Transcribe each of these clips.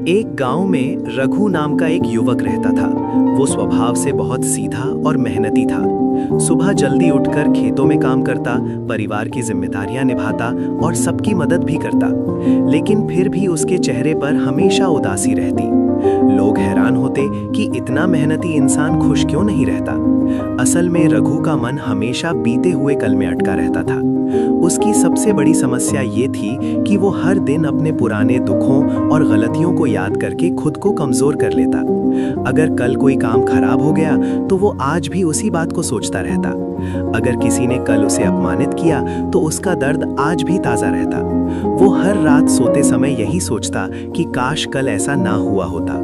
एक गांव में रघु नाम का एक युवक रहता था। वो स्वभाव से बहुत सीधा और मेहनती था। सुबह जल्दी उठकर खेतों में काम करता, परिवार की जिम्मेदारियां निभाता और सबकी मदद भी करता। लेकिन फिर भी उसके चेहरे पर हमेशा उदासी रहती। लोग हैरान होते कि इतना मेहनती इंसान खुश क्यों नहीं रहता। असल में रघु का मन हमेशा बीते हुए कल में अटका रहता था। उसकी सबसे बड़ी समस्या ये थी कि वो हर दिन अपने पुराने दुखों और गलतियों को याद करके खुद को कमजोर कर लेता। अगर कल कोई काम खराब हो गया तो वो आज भी उसी बात को सोचता रहता। अगर किसी ने कल उसे अपमानित किया तो उसका दर्द आज भी ताजा रहता। वो हर रात सोते समय यही सोचता कि काश कल ऐसा ना हुआ होता।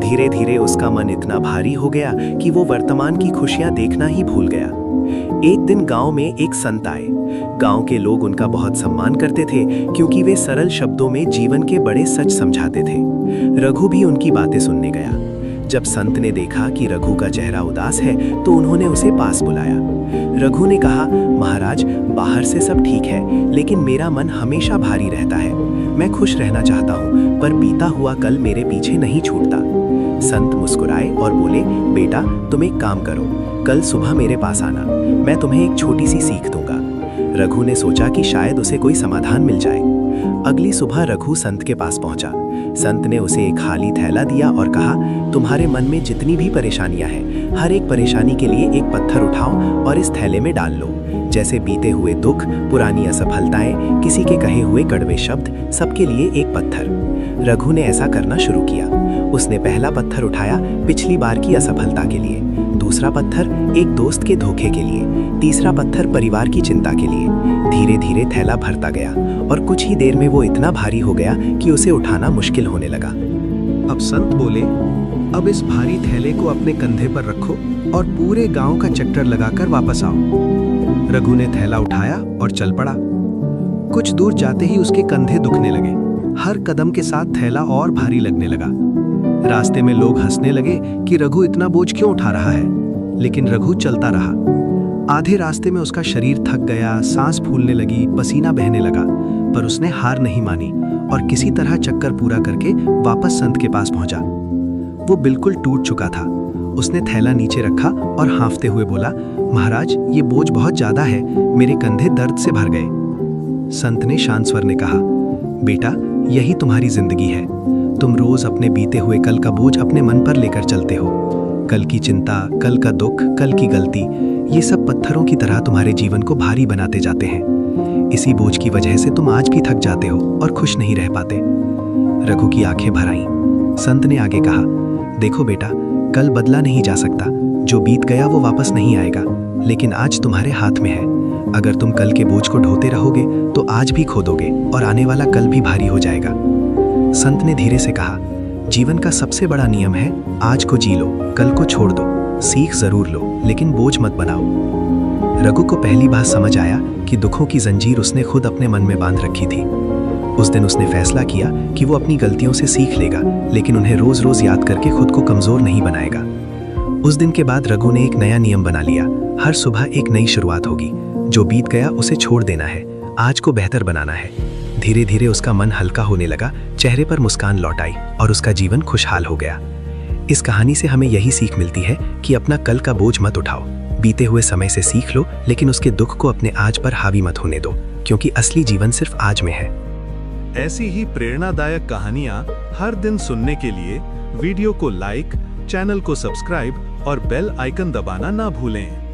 धीरे धीरे उसका मन इतना भारी हो गया कि वो वर्तमान की खुशियां देखना ही भूल गया। एक दिन गांव में एक संत आए। गांव के लोग उनका बहुत सम्मान करते थे क्योंकि वे सरल शब्दों में जीवन के बड़े सच समझाते थे। रघु भी उनकी बातें सुनने गया। जब संत ने देखा कि रघु का चेहरा उदास है तो उन्होंने उसे पास बुलाया। रघु ने कहा, महाराज, बाहर से सब ठीक है, लेकिन मेरा मन हमेशा भारी रहता है। मैं खुश रहना चाहता हूँ, पर बीता हुआ कल मेरे पीछे नहीं छूटता। संत मुस्कुराए और बोले, बेटा, तुम एक काम करो, कल सुबह मेरे पास आना, मैं तुम्हें एक छोटी सी सीख दूंगा। रघु ने सोचा कि शायद उसे कोई समाधान मिल जाए। अगली सुबह रघु संत के पास पहुंचा। संत ने उसे एक खाली थैला दिया और कहा, तुम्हारे मन में जितनी भी परेशानियां हैं, हर एक परेशानी के लिए एक पत्थर उठाओ और इस थैले में डाल लो। जैसे बीते हुए दुख, पुरानी असफलताएं, किसी के कहे हुए कड़वे शब्द, सबके लिए एक पत्थर। रघु ने ऐसा करना शुरू किया। उसने पहला पत्थर उठाया पिछली बार की असफलता के लिए, दूसरा पत्थर एक दोस्त के धोखे के लिए, तीसरा पत्थर परिवार की चिंता के लिए। धीरे धीरे थैला भरता गया और कुछ ही देर में वो इतना भारी हो गया कि उसे उठाना मुश्किल होने लगा। अब संत बोले, अब इस भारी थैले को अपने कंधे पर रखो और पूरे गांव का चक्कर लगाकर वापस आओ। रघु ने थैला उठाया और चल पड़ा। कुछ दूर जाते ही उसके कंधे दुखने लगे। हर कदम के साथ थैला और भारी लगने लगा। रास्ते में लोग हंसने लगे कि रघु इतना बोझ क्यों उठा रहा है, लेकिन रघु चलता रहा। आधे रास्ते में उसका शरीर थक गया, सांस फूलने लगी, पसीना बहने लगा, पर उसने हार नहीं मानी और किसी तरह चक्कर पूरा करके वापस संत के पास पहुंचा। वो बिल्कुल टूट चुका था। उसने थैला नीचे रखा और हाँफते हुए बोला, महाराज, ये बोझ बहुत ज्यादा है, मेरे कंधे दर्द से भर गए। संत ने शांत स्वर में कहा, बेटा, यही तुम्हारी जिंदगी है। तुम रोज अपने बीते हुए कल का बोझ अपने मन पर लेकर चलते हो। कल की चिंता, कल का दुख, कल की गलती, ये सब पत्थरों की तरह तुम्हारे जीवन को भारी बनाते जाते हैं। इसी बोझ की वजह से तुम आज भी थक जाते हो और खुश नहीं रह पाते। रघु की आंखें भर आईं। संत ने आगे कहा, देखो बेटा, कल बदला नहीं जा सकता। जो बीत गया वो वापस नहीं आएगा, लेकिन आज तुम्हारे हाथ में है। अगर तुम कल के बोझ को ढोते रहोगे तो आज भी खो दोगे और आने वाला कल भी भारी हो जाएगा। संत ने धीरे से कहा, जीवन का सबसे बड़ा नियम है, आज को जी लो, कल को छोड़ दो। सीख जरूर लो, लेकिन बोझ मत बनाओ। रघु को पहली बार समझ आया कि दुखों की जंजीर उसने खुद अपने मन में बांध रखी थी। उस दिन उसने फैसला किया कि वो अपनी गलतियों से सीख लेगा, लेकिन उन्हें रोज रोज याद करके खुद को कमजोर नहीं बनाएगा। उस दिन के बाद रघु ने एक नया नियम बना लिया, हर सुबह एक नई शुरुआत होगी। जो बीत गया उसे छोड़ देना है, आज को बेहतर बनाना है। धीरे धीरे उसका मन हल्का होने लगा, चेहरे पर मुस्कान लौट आई और उसका जीवन खुशहाल हो गया। इस कहानी से हमें यही सीख मिलती है कि अपना कल का बोझ मत उठाओ। बीते हुए समय से सीख लो, लेकिन उसके दुख को अपने आज पर हावी मत होने दो, क्योंकि असली जीवन सिर्फ आज में है। ऐसी ही प्रेरणादायक कहानियां हर दिन सुनने के लिए वीडियो को लाइक, चैनल को सब्सक्राइब और बेल आइकन दबाना ना भूलें।